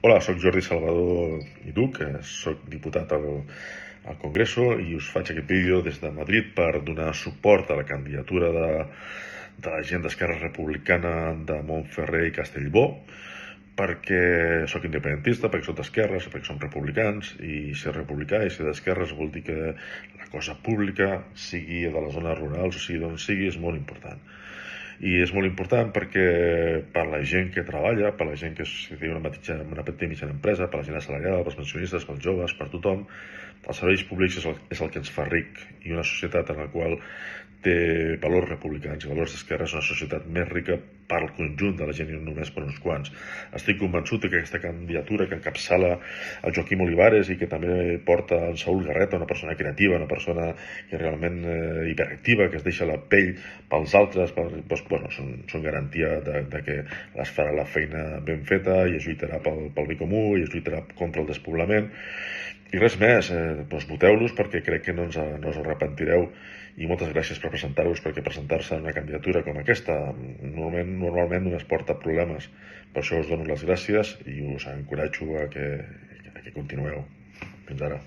Hola, soc Jordi Salvador i Duc, soc diputat al Congreso i us faig aquest vídeo des de Madrid per donar suport a la candidatura de la gent d'Esquerra Republicana de Montferrer i Castellbò, perquè sóc independentista, perquè soc d'esquerres, perquè som republicans, i ser republicà i ser d'esquerres vol dir que la cosa pública, sigui de les zones rurals o sigui d'on sigui, és molt important. I és molt important perquè per la gent que treballa, per la gent que té una petita i mitjana empresa, per la gent assalariada, pels pensionistes, pels joves, per tothom, els serveis públics és el que ens fa ric, i una societat en la qual té valors republicans i valors d'esquerra és una societat més rica per al conjunt de la gent i no només per uns quants. Estic convençut que aquesta candidatura que encapçala el Joaquim Olivares i que també porta en Saúl Garreta, una persona creativa, una persona que realment hiperactiva, que es deixa la pell pels altres, són garantia de que es farà la feina ben feta i es lluitarà pel bé comú i es lluitarà contra el despoblament. I res més, voteu-los perquè crec que no us arrepentireu, i moltes gràcies per presentar-vos, perquè presentar-se en una candidatura com aquesta normalment només porta problemes. Per això us dono les gràcies i us encoratjo a que continueu. Fins ara.